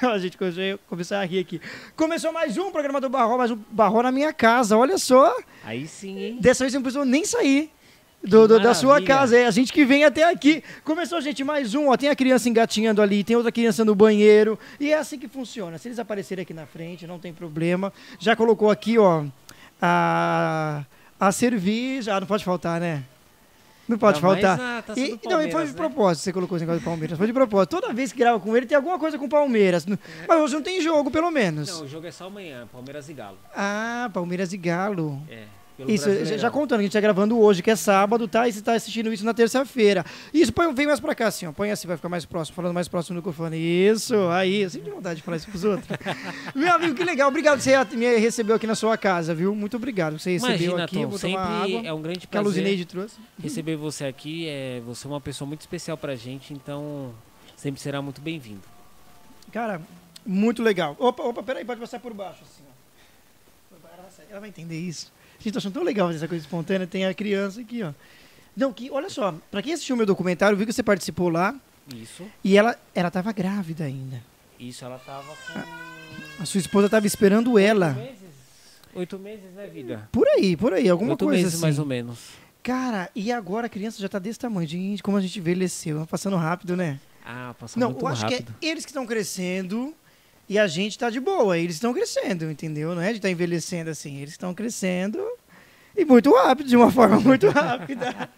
A gente começou a rir aqui. Começou mais um programa do Barró, mais um Barró na minha casa. Olha só. Aí sim, hein? Dessa vez você não precisou nem sair da sua casa. É a gente que vem até aqui. Começou, gente, mais um. Ó, tem a criança engatinhando ali, tem outra criança no banheiro. E é assim que funciona. Se eles aparecerem aqui na frente, não tem problema. Já colocou aqui, ó, a cerveja. Ah, não pode faltar, né? Não pode faltar. Não, foi de propósito, você colocou esse negócio do Palmeiras. Foi de propósito. Toda vez que grava com ele, tem alguma coisa com o Palmeiras. Mas hoje não tem jogo, pelo menos. Não, o jogo é só amanhã, Palmeiras e Galo. Ah, Palmeiras e Galo. É. Isso, já contando, a gente tá gravando hoje, que é sábado, tá? E você tá assistindo isso na terça-feira. Isso, vem mais pra cá, assim, ó. Põe assim, vai ficar mais próximo, falando mais próximo do microfone. Isso, aí, eu sinto vontade de falar isso pros outros. Meu amigo, que legal. Obrigado que você me recebeu aqui na sua casa, viu? Muito obrigado. Você recebeu. Imagina, aqui, Tom, vou tomar água. É um grande prazer que a Luzineide trouxe. Receber você aqui. Você é uma pessoa muito especial pra gente, então sempre será muito bem-vindo. Cara, muito legal. Opa, peraí, pode passar por baixo, assim, ó. Ela vai entender isso. Gente, tô achando tão legal fazer essa coisa espontânea. Tem a criança aqui, ó. Não, olha só, pra quem assistiu o meu documentário, viu que você participou lá. Isso. E ela tava grávida ainda. Isso, ela tava com... A sua esposa tava esperando ela. 8 meses, né, vida? Por aí, alguma 8 coisa meses, assim. mais ou menos. Cara, e agora a criança já tá desse tamanho. Gente, como a gente envelheceu. Passando rápido, né? Ah, passando muito rápido. Não, eu acho que é eles que estão crescendo... E a gente tá de boa, eles estão crescendo, entendeu? Não é de estar envelhecendo assim, eles estão crescendo e muito rápido, de uma forma muito rápida.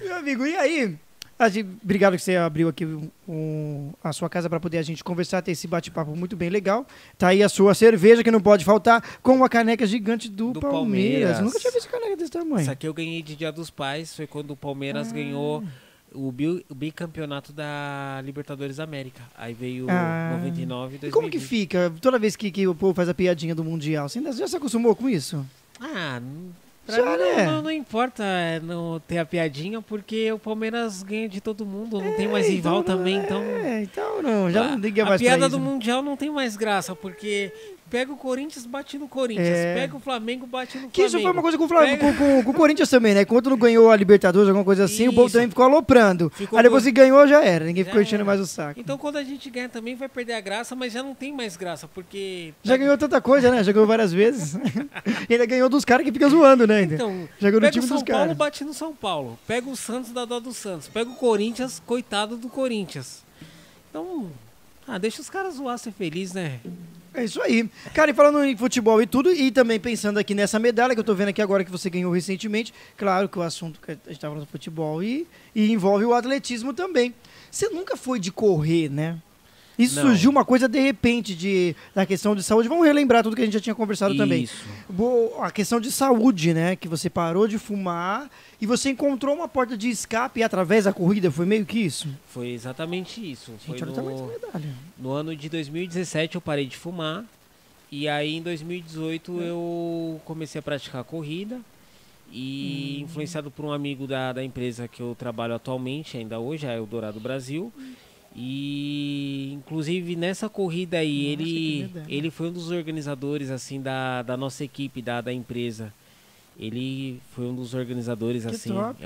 Meu amigo, e aí? Obrigado que você abriu aqui a sua casa para poder a gente conversar, ter esse bate-papo muito bem legal. Tá aí a sua cerveja, que não pode faltar, com uma caneca gigante do Palmeiras. Nunca tinha visto caneca desse tamanho. Isso aqui eu ganhei de Dia dos Pais, foi quando o Palmeiras ganhou... O bicampeonato da Libertadores América. Aí veio 99 e 2020. E como que fica toda vez que o povo faz a piadinha do Mundial? Você já se acostumou com isso? Ah, pra mim não importa não ter a piadinha, porque o Palmeiras ganha de todo mundo, não tem mais rival então, também, então... então não, já não liga mais pra isso. A piada do Mundial não tem mais graça, porque... Pega o Corinthians, bate no Corinthians. Pega o Flamengo, bate no Flamengo. Que isso foi uma coisa com o Corinthians também, né? Quando não ganhou a Libertadores, alguma coisa assim, o povo também ficou aloprando. Aí depois que ganhou, já era. Ninguém ficou enchendo mais o saco. Então quando a gente ganha também vai perder a graça, mas já não tem mais graça, porque... Já ganhou tanta coisa, né? Já ganhou várias vezes. E ainda ganhou dos caras que ficam zoando, né? Então, já ganhou no time dos caras. Pega o São Paulo, bate no São Paulo. Pega o Santos, dá dó do Santos. Pega o Corinthians, coitado do Corinthians. Então, deixa os caras zoar, ser feliz, né? É isso aí. Cara, e falando em futebol e tudo, e também pensando aqui nessa medalha que eu tô vendo aqui agora que você ganhou recentemente, claro que o assunto que a gente tava no futebol e envolve o atletismo também. Você nunca foi de correr, né? Isso surgiu uma coisa de repente da questão de saúde. Vamos relembrar tudo que a gente já tinha conversado também. A questão de saúde, né? Que você parou de fumar e você encontrou uma porta de escape através da corrida. Foi meio que isso? Foi exatamente isso. Gente, olha o tamanho dessa medalha. No ano de 2017 eu parei de fumar. E aí em 2018 eu comecei a praticar corrida. E influenciado por um amigo da empresa que eu trabalho atualmente, ainda hoje, a Eldorado Brasil. E inclusive nessa corrida aí ele foi um dos organizadores assim da nossa equipe da empresa. Ele foi um dos organizadores que assim. Top.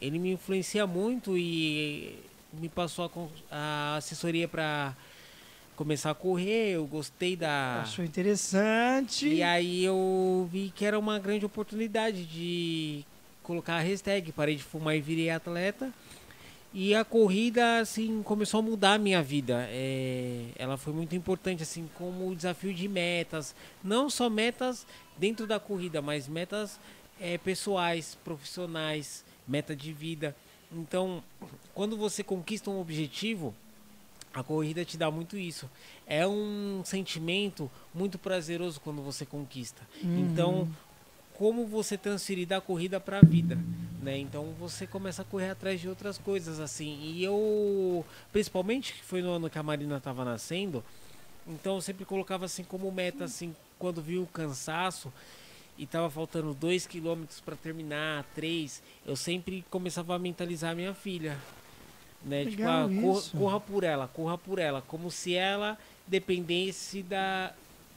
Ele me influencia muito e me passou a assessoria para começar a correr. Eu gostei Achou interessante. E aí eu vi que era uma grande oportunidade de colocar a hashtag parei de fumar e virei atleta. E a corrida, assim, começou a mudar a minha vida. Ela foi muito importante, assim, como o desafio de metas. Não só metas dentro da corrida, mas metas pessoais, profissionais, meta de vida. Então, quando você conquista um objetivo, a corrida te dá muito isso. É um sentimento muito prazeroso quando você conquista. Então, como você transferir da corrida para a vida, né? Então você começa a correr atrás de outras coisas assim. E eu, principalmente que foi no ano que a Marina estava nascendo, então eu sempre colocava assim como meta assim, quando vi o cansaço e tava faltando 2 quilômetros para terminar, 3, eu sempre começava a mentalizar a minha filha, né? Legal, tipo, corra por ela, como se ela dependesse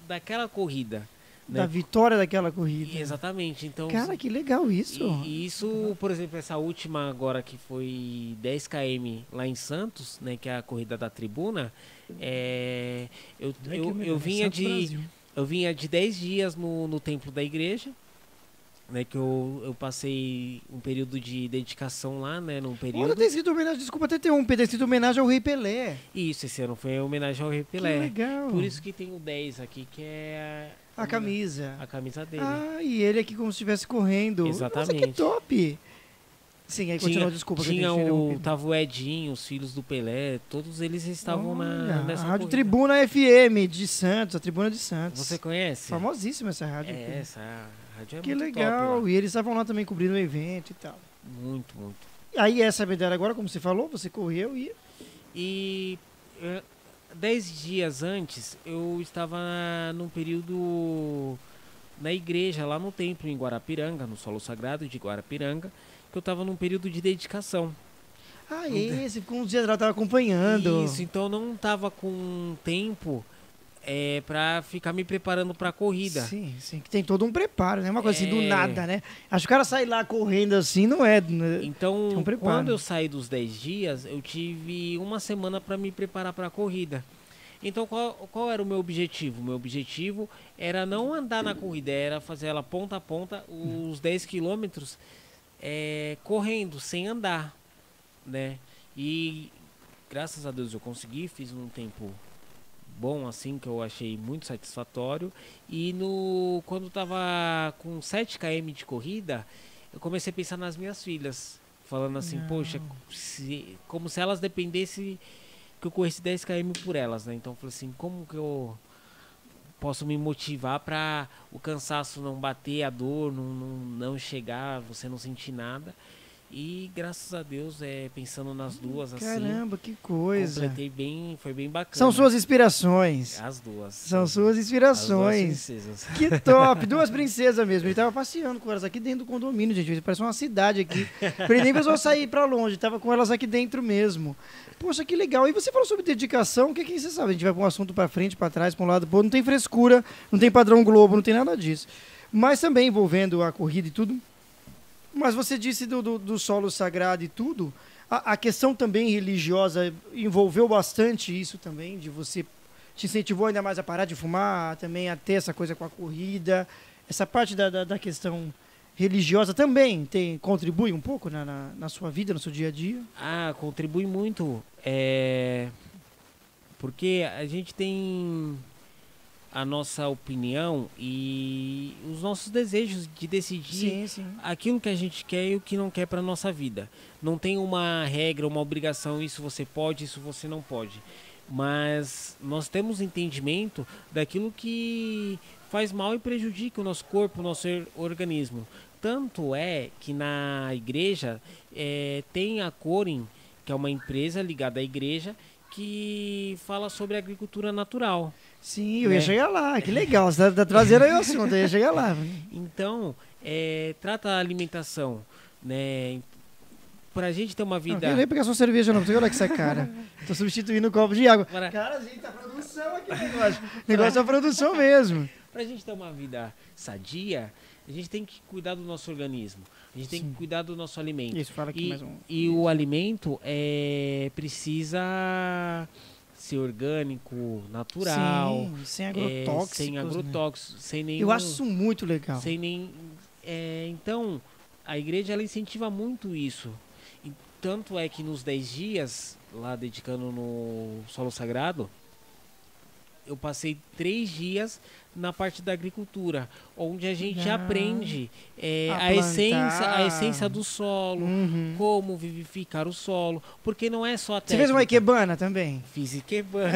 daquela corrida. Da né? vitória daquela corrida. Exatamente. Então, Cara, que legal isso. e isso, por exemplo, essa última agora que foi 10 km lá em Santos, né, que é a corrida da tribuna, eu vinha eu vinha de 10 dias no templo da igreja, né, que eu passei um período de dedicação lá, né, num período. Olha, tem escrito homenagem, desculpa até ter tem escrito homenagem ao Rei Pelé. Isso, esse ano foi em homenagem ao Rei Pelé. Que legal. Por isso que tem o 10 aqui, que é A camisa. a camisa dele. Ah, e ele aqui como se estivesse correndo. Exatamente. Nossa, que top. Sim, aí continua, desculpa. Que eu tinha tenho que te interromper. tava o Edinho, os filhos do Pelé, todos eles estavam nessa a Rádio corrida. Tribuna FM de Santos, a Tribuna de Santos. Você conhece? Famosíssima essa rádio. É, aqui. essa rádio é Que muito legal. top lá. E eles estavam lá também cobrindo o evento e tal. Muito, muito. Aí essa medalha agora, como você falou, você correu e... E 10 dias antes, eu estava num período na igreja, lá no templo em Guarapiranga, no solo sagrado de Guarapiranga, que eu estava num período de dedicação. Ah, esse ficou uns dias lá, tava acompanhando. Isso, então eu não estava com tempo para ficar me preparando para a corrida. Sim, sim, que tem todo um preparo, né? Uma coisa assim do É. nada, né? Acho que o cara sair lá correndo assim não é... Então, Tinha um preparo. quando eu saí dos 10 dias, eu tive uma semana para me preparar para a corrida. Então, qual era o meu objetivo? O meu objetivo era não andar na corrida, era fazer ela ponta a ponta, os 10 quilômetros, correndo, sem andar, né? E, graças a Deus, eu consegui, fiz um tempo bom, assim, que eu achei muito satisfatório. E quando tava com 7 km de corrida, eu comecei a pensar nas minhas filhas, falando assim, poxa, como se elas dependessem que eu corresse 10 km por elas, né? Então eu falei assim, como que eu posso me motivar para o cansaço não bater, a dor não chegar, você não sentir nada. E graças a Deus, pensando nas duas, assim, Caramba, que coisa. completei bem, foi bem bacana. São suas inspirações. As duas. São suas As duas inspirações. princesas. Que top, duas princesas mesmo. Ele tava passeando com elas aqui dentro do condomínio, gente. Parece uma cidade aqui. Ele nem precisou sair pra longe, tava com elas aqui dentro mesmo. Poxa, que legal. E você falou sobre dedicação, o que você sabe? A gente vai pra um assunto pra frente, pra trás, pra um lado, pro outro. Não tem frescura, não tem padrão Globo, não tem nada disso. Mas também envolvendo a corrida e tudo. Mas você disse do solo sagrado e tudo. A questão também religiosa envolveu bastante isso também, de você te incentivou ainda mais a parar de fumar, também a ter essa coisa com a corrida. Essa parte da questão religiosa também contribui um pouco na sua vida, no seu dia a dia? Ah, contribui muito. Porque a gente tem a nossa opinião e os nossos desejos de decidir aquilo que a gente quer e o que não quer para nossa vida. Não tem uma regra, uma obrigação, isso você pode, isso você não pode. Mas nós temos entendimento daquilo que faz mal e prejudica o nosso corpo, o nosso organismo. Tanto é que na igreja tem a Corin, que é uma empresa ligada à igreja, que fala sobre agricultura natural. Sim, eu ia chegar lá, que legal, você tá trazendo aí o assunto, eu ia chegar lá. Então, trata a alimentação, né? Pra gente ter uma vida... Não quero nem pegar sua cerveja não, olha que essa cara. Tô substituindo o copo de água. Para- Cara, gente, tá produção aqui o negócio. O negócio é a produção mesmo. Pra gente ter uma vida sadia, a gente tem que cuidar do nosso organismo. A gente tem que cuidar do nosso alimento. Isso, fala aqui mais um. E o alimento precisa ser orgânico, natural. Sim, sem agrotóxicos. Sem agrotóxicos, sem nenhum... Eu acho isso muito legal. Sem nem, então, a igreja ela incentiva muito isso. E tanto é que nos 10 dias, lá dedicando no solo sagrado, eu passei 3 dias na parte da agricultura, onde a gente aprende a essência do solo, como vivificar o solo, porque não é só a técnica. Você fez uma ikebana também? Fiz ikebana.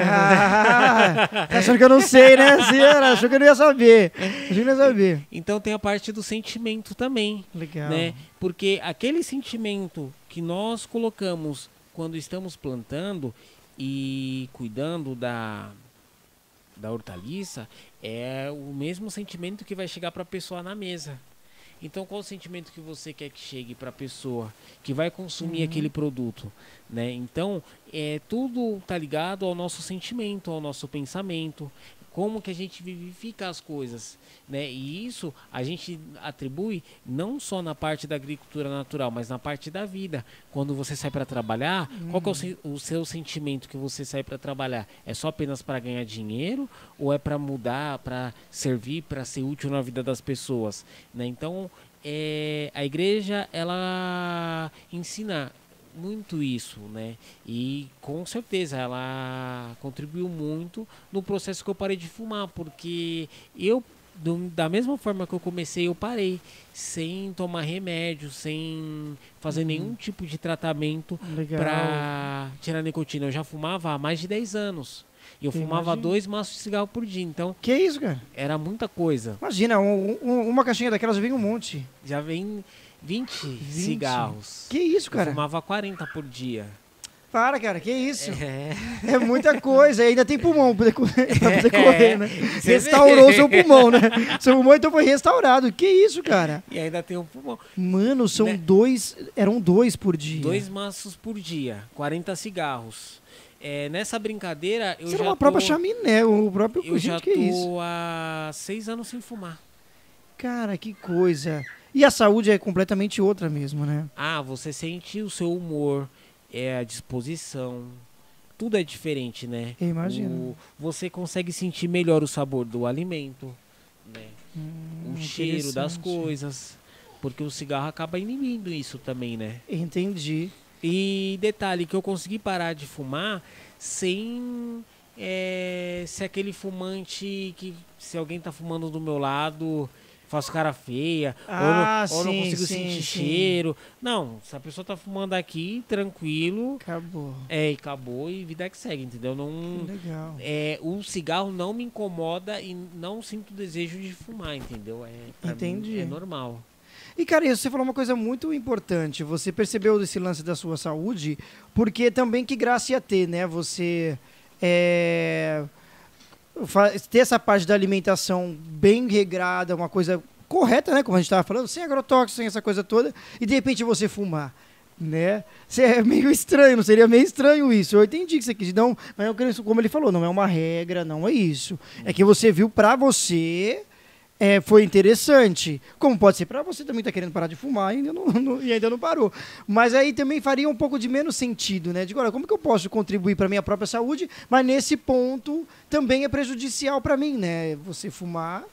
Tá achando que eu não sei, né, Ciara? Achou que eu não ia saber. Achou que eu não ia saber. Então tem a parte do sentimento também. Legal. Né? Porque aquele sentimento que nós colocamos quando estamos plantando e cuidando da hortaliça é o mesmo sentimento que vai chegar para a pessoa na mesa. Então, qual o sentimento que você quer que chegue para a pessoa que vai consumir aquele produto, né? Então, tudo tá ligado ao nosso sentimento, ao nosso pensamento, como que a gente vivifica as coisas, né? E isso a gente atribui não só na parte da agricultura natural, mas na parte da vida. Quando você sai para trabalhar, qual que é o seu sentimento que você sai para trabalhar? É só apenas para ganhar dinheiro ou é para mudar, para servir, para ser útil na vida das pessoas, né? Então, a igreja, ela ensina muito isso, né? E com certeza ela contribuiu muito no processo que eu parei de fumar, porque da mesma forma que eu comecei, eu parei sem tomar remédio, sem fazer nenhum tipo de tratamento para tirar a nicotina. Eu já fumava há mais de 10 anos. E eu fumava 2 maços de cigarro por dia, então... Que isso, cara? Era muita coisa. Imagina, uma caixinha daquelas já vem um monte. Já vem 20 cigarros. Que isso, cara? Eu fumava 40 por dia. Para, cara, que isso? É muita coisa. E ainda tem pulmão pra poder correr, né? Restaurou seu pulmão, né? Seu pulmão então foi restaurado. Que isso, cara? E ainda tem um pulmão. Mano, são eram 2 por dia. 2 maços por dia, 40 cigarros. Nessa brincadeira, eu já uma própria chaminé, o próprio... Eu já tô há 6 anos sem fumar. Cara, que coisa. E a saúde é completamente outra mesmo, né? Você sente o seu humor, a disposição, tudo é diferente, né? Eu imagino. Você consegue sentir melhor o sabor do alimento, né? O cheiro das coisas, porque o cigarro acaba inibindo isso também, né? Entendi. E detalhe, que eu consegui parar de fumar sem ser aquele fumante que, se alguém tá fumando do meu lado, faço cara feia, ou não consigo sentir cheiro. Não, se a pessoa tá fumando aqui, tranquilo. Acabou. Acabou e vida que segue, entendeu? Não, legal. O cigarro não me incomoda e não sinto desejo de fumar, entendeu? Entendi. Mim, é normal. E, cara, você falou uma coisa muito importante. Você percebeu desse lance da sua saúde, porque também que graça ia ter, né? Você ter essa parte da alimentação bem regrada, uma coisa correta, né? Como a gente estava falando, sem agrotóxico, sem essa coisa toda, e de repente você fumar, né? É meio estranho, não seria meio estranho isso? Eu entendi que você quis, não, mas como ele falou, não é uma regra, não é isso. É que você viu pra você... foi interessante. Como pode ser para você também tá querendo parar de fumar e ainda não parou. Mas aí também faria um pouco de menos sentido, né? Digo, olha, como que eu posso contribuir para minha própria saúde, mas nesse ponto também é prejudicial para mim, né? Você fumar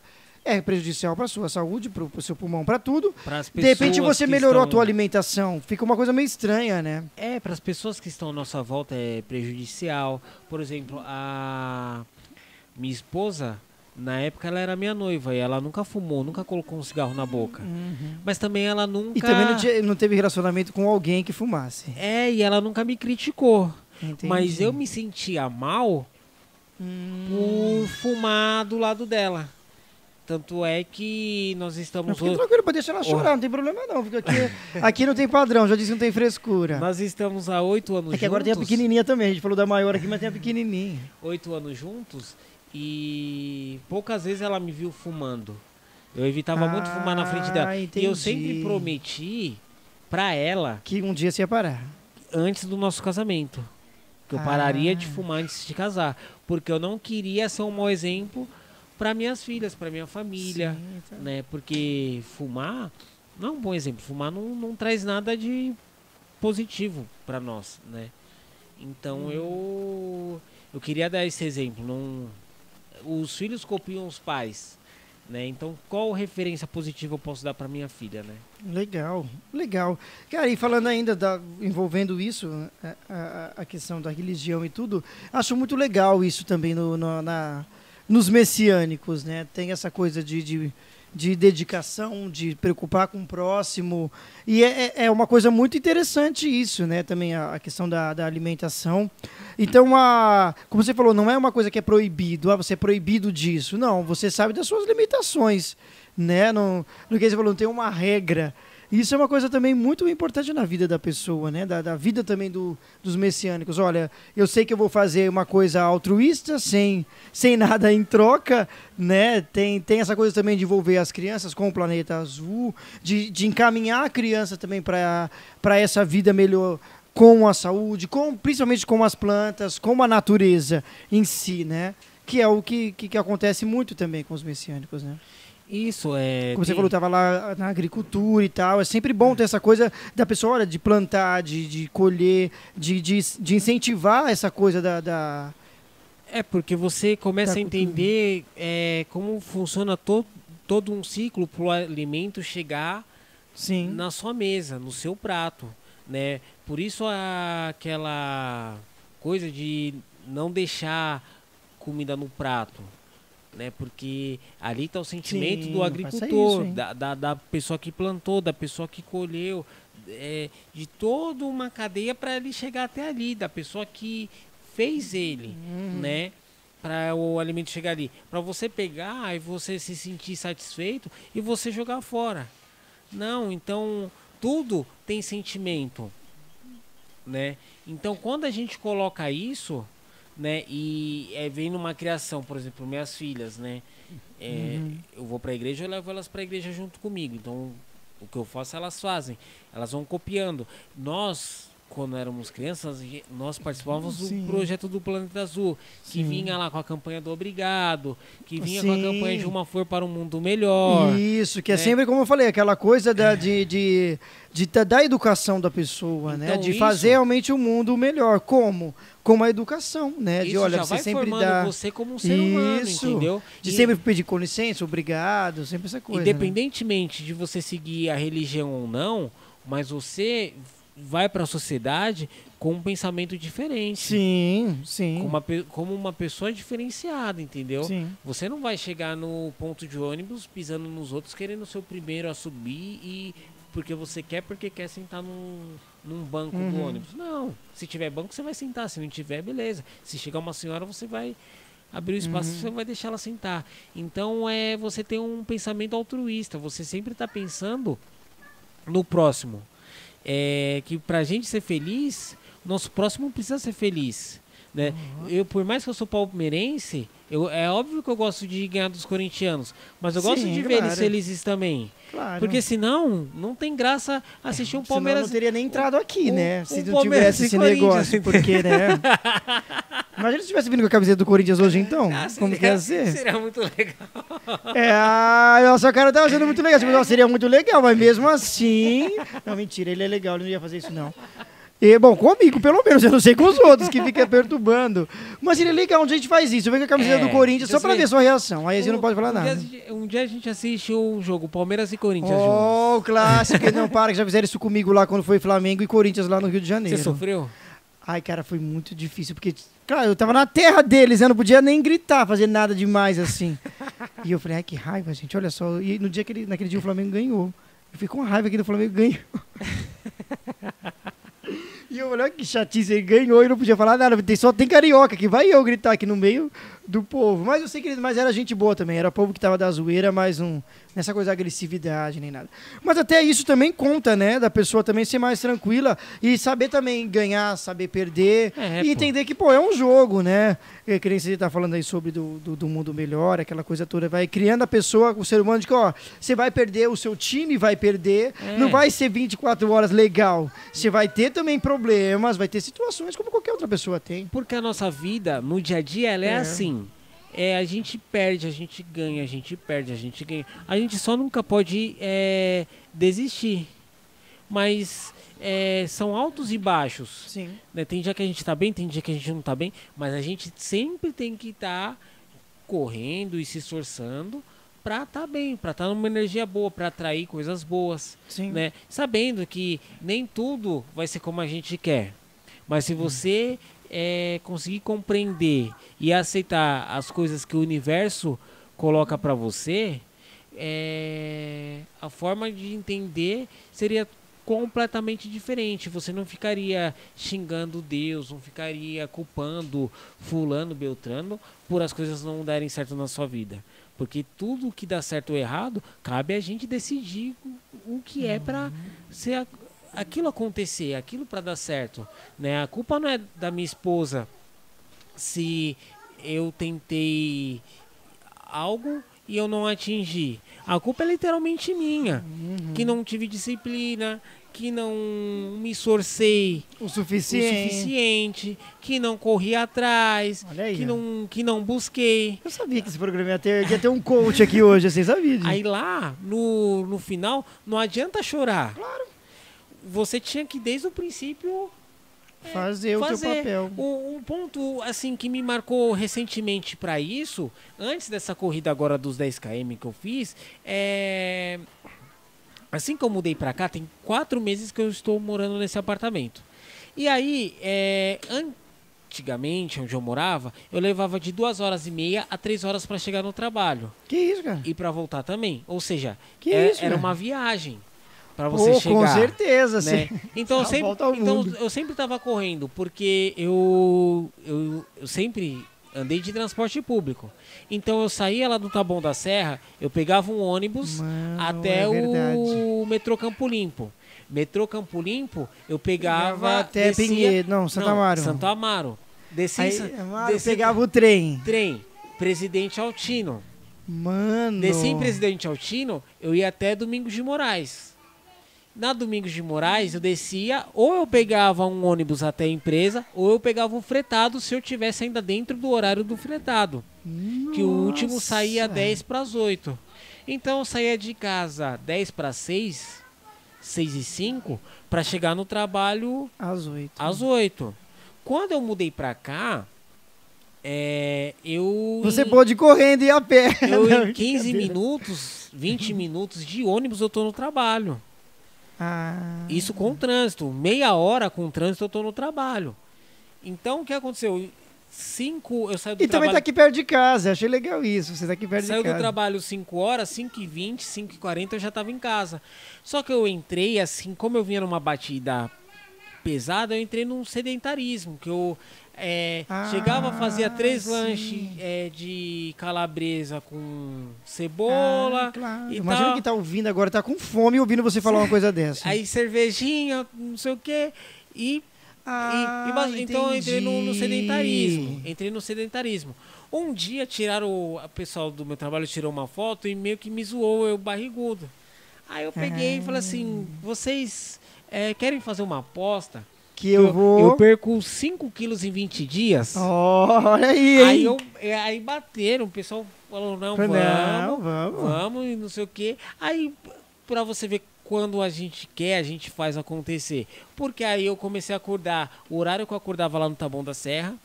é prejudicial para sua saúde, para o seu pulmão, para tudo. De repente você melhorou a tua alimentação. Fica uma coisa meio estranha, né? Para as pessoas que estão à nossa volta é prejudicial. Por exemplo, a minha esposa... Na época ela era minha noiva e ela nunca fumou, nunca colocou um cigarro na boca. Mas também ela nunca... E também não teve relacionamento com alguém que fumasse. E ela nunca me criticou. Entendi. Mas eu me sentia mal por fumar do lado dela. Tanto é que nós estamos... Fica tranquilo, pode deixar ela chorar, não tem problema não. Porque aqui não tem padrão, já disse que não tem frescura. Nós estamos há 8 anos juntos. É que agora tem a pequenininha também, a gente falou da maior aqui, mas tem a pequenininha. 8 anos juntos. E poucas vezes ela me viu fumando. Eu evitava muito fumar na frente dela. Entendi. E eu sempre prometi pra ela que um dia você ia parar. Antes do nosso casamento. Que eu pararia de fumar antes de casar. Porque eu não queria ser um mau exemplo para minhas filhas, para minha família. Sim, né? Porque fumar não é um bom exemplo. Fumar não traz nada de positivo para nós, né? Então eu queria dar esse exemplo. Os filhos copiam os pais, né? Então, qual referência positiva eu posso dar para minha filha, né? Legal. Cara, e falando ainda, envolvendo isso, a questão da religião e tudo, acho muito legal isso também nos messiânicos, né? Tem essa coisa de dedicação, de preocupar com o próximo. E é uma coisa muito interessante isso, né? Também a questão da alimentação. Então, como você falou, não é uma coisa que é proibido. Você é proibido disso. Não, você sabe das suas limitações, né? No que você falou, não tem uma regra. Isso é uma coisa também muito importante na vida da pessoa, né? Da vida também dos messiânicos. Olha, eu sei que eu vou fazer uma coisa altruísta, sem nada em troca, né? Tem essa coisa também de envolver as crianças com o planeta azul, de encaminhar a criança também para essa vida melhor, com a saúde, principalmente com as plantas, com a natureza em si, né? Que é o que acontece muito também com os messiânicos, né? Isso, Como você falou, estava lá na agricultura e tal. É sempre bom ter essa coisa da pessoa, olha, de plantar, de colher, de incentivar essa coisa da porque você começa da a cultura. entender como funciona todo um ciclo para o alimento chegar Sim. na sua mesa, no seu prato, né? Por isso aquela coisa de não deixar comida no prato, né? Porque ali está o sentimento Sim, do não agricultor, faça isso, hein? da pessoa que plantou, da pessoa que colheu, de toda uma cadeia para ele chegar até ali, da pessoa que fez ele, né? Para o alimento chegar ali, para você pegar e você se sentir satisfeito e você jogar fora. Não, então tudo tem sentimento, né? Então quando a gente coloca isso, né, e vem numa criação, por exemplo, minhas filhas, né? Eu vou para a igreja, eu levo elas para a igreja junto comigo. Então o que eu faço elas fazem, elas vão copiando. Nós, quando éramos crianças, nós participávamos Sim. do projeto do Planeta Azul, que Sim. vinha lá com a campanha do Obrigado, que vinha com a Sim. campanha de uma flor para um mundo melhor. Isso, que é né? sempre, como eu falei, aquela coisa da educação da pessoa, né? Então, De isso- fazer realmente o mundo melhor. Como? Com a educação, né? De, Isso olha, já você vai sempre formando dá... você como um ser humano, Isso. entendeu? De E- sempre pedir com licença, obrigado, sempre essa coisa, né? Independentemente de você seguir a religião ou não, mas você vai para a sociedade com um pensamento diferente. Sim, sim. Como uma pessoa diferenciada, entendeu? Sim. Você não vai chegar no ponto de ônibus pisando nos outros, querendo ser o primeiro a subir e porque quer sentar num banco do ônibus. Não. Se tiver banco, você vai sentar. Se não tiver, beleza. Se chegar uma senhora, você vai abrir o espaço, você vai deixar ela sentar. Então, você tem um pensamento altruísta. Você sempre está pensando no próximo. Que pra gente ser feliz, nosso próximo precisa ser feliz, né? Por mais que eu sou palmeirense, é óbvio que eu gosto de ganhar dos corintianos, mas eu gosto Sim, de ver eles claro. felizes também. Claro. Porque senão, não tem graça assistir um Senão Palmeiras... não teria nem entrado aqui, né? Se não Palmeiras tivesse e esse Corinthians, negócio, porque, né? Imagina se tivesse vindo com a camiseta do Corinthians hoje, então. Como que ia ser? Seria muito legal. Nossa, cara tava sendo muito legal. Tipo, nossa, seria muito legal, mas mesmo assim... Não, mentira, ele é legal, ele não ia fazer isso, não. Bom, comigo, pelo menos, eu não sei com os outros que fica perturbando. Mas seria legal onde a gente faz isso. Eu venho com a camiseta do Corinthians só pra ver sua reação. Aí você não pode falar nada. Um dia a gente assiste um jogo, Palmeiras e Corinthians juntos. O clássico, não para, que já fizeram isso comigo lá quando foi Flamengo e Corinthians lá no Rio de Janeiro. Você sofreu? Ai, cara, foi muito difícil, porque, claro, eu tava na terra deles, eu não podia nem gritar, fazer nada demais assim. E eu falei, ai, que raiva, gente, olha só. E no naquele dia o Flamengo ganhou. Eu fiquei com raiva que o Flamengo ganhou. E eu falei, olha que chatice, ele ganhou e não podia falar nada. Só tem carioca que vai eu gritar aqui no meio do povo. Mas eu sei que mas era gente boa também, era o povo que tava da zoeira, mas nessa coisa de agressividade nem nada. Mas até isso também conta, né? Da pessoa também ser mais tranquila e saber também ganhar, saber perder e entender que, é um jogo, né? Que nem você tá falando aí sobre do mundo melhor, aquela coisa toda. Vai criando a pessoa, o ser humano, de que, você vai perder, o seu time vai perder, não vai ser 24 horas legal. Você vai ter também problemas, vai ter situações como qualquer outra pessoa tem. Porque a nossa vida, no dia a dia, ela é assim. A gente perde, a gente ganha, a gente perde, a gente ganha. A gente só nunca pode desistir. Mas são altos e baixos. Sim. Né? Tem dia que a gente tá bem, tem dia que a gente não tá bem. Mas a gente sempre tem que estar correndo e se esforçando pra estar bem, pra estar numa energia boa, pra atrair coisas boas. Sim. Né? Sabendo que nem tudo vai ser como a gente quer. Mas se você conseguir compreender e aceitar as coisas que o universo coloca para você, a forma de entender seria completamente diferente. Você não ficaria xingando Deus, não ficaria culpando fulano, beltrano por as coisas não darem certo na sua vida. Porque tudo que dá certo ou errado, cabe a gente decidir o que é para ser aquilo acontecer, aquilo para dar certo, né? A culpa não é da minha esposa se eu tentei algo e eu não atingi, a culpa é literalmente minha. Que não tive disciplina, que não me esforcei O suficiente. que não corri atrás, Olha aí, que não busquei. Eu sabia que esse programa ia ter um coach aqui hoje, você sabia disso? Aí lá, no final, não adianta chorar. Claro. Você tinha que, desde o princípio, Fazer o teu papel. Um ponto assim que me marcou recentemente para isso, antes dessa corrida agora dos 10 km que eu fiz, assim que eu mudei para cá, tem 4 meses que eu estou morando nesse apartamento. E aí, antigamente, onde eu morava, eu levava de 2h30 a 3 horas para chegar no trabalho. Que isso, cara? E para voltar também. Ou seja, Isso, era cara? uma viagem para você chegar. Com certeza, né? sim. Então, eu sempre estava correndo, porque eu sempre andei de transporte público. Então eu saía lá do Taboão da Serra, eu pegava um ônibus até o metrô Campo Limpo. Metrô Campo Limpo, eu pegava até Pinheiro, Santo Amaro. Santo Amaro. Pegava o trem. Presidente Altino. Mano. Descia em Presidente Altino, eu ia até Domingos de Moraes. Na Domingos de Moraes, eu descia, ou eu pegava um ônibus até a empresa, ou eu pegava um fretado se eu tivesse ainda dentro do horário do fretado. Nossa. Que o último saía 7:50. Então eu saía de casa 7:50, 6:05, para chegar no trabalho às 8. Quando eu mudei pra cá, Você pôde ir correndo e ir a pé. Em 15 minutos, 20 minutos de ônibus eu tô no trabalho. Isso com o trânsito. Meia hora com o trânsito eu tô no trabalho. Então o que aconteceu? Eu saí do trabalho. E também tá aqui perto de casa. Achei legal isso. Você tá aqui perto de casa. Saiu do trabalho 5 horas, 5h20, 5h40 eu já tava em casa. Só que eu entrei assim, como eu vinha numa batida pesada, eu entrei num sedentarismo. Que eu chegava, fazia 3 lanches de calabresa com cebola. Claro. E Imagina quem tá ouvindo agora, tá com fome ouvindo você falar uma coisa dessa. Aí cervejinha, não sei o quê. Então eu entrei no sedentarismo. Entrei no sedentarismo. Um dia o pessoal do meu trabalho tirou uma foto e meio que me zoou, eu barrigudo. Aí eu peguei e falei assim, vocês querem fazer uma aposta? Que eu perco 5 quilos em 20 dias. Olha aí, hein? Aí bateram, o pessoal falou, vamos, e não sei o quê. Aí, pra você ver, quando a gente quer, a gente faz acontecer. Porque aí eu comecei a acordar, o horário que eu acordava lá no Taboão da Serra,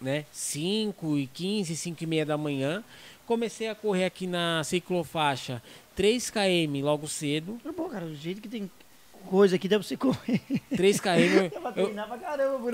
né? 5h15, 5h30 da manhã. Comecei a correr aqui na ciclofaixa 3 km logo cedo. Pô, cara, do jeito que tem coisa aqui dá pra você correr. 3 km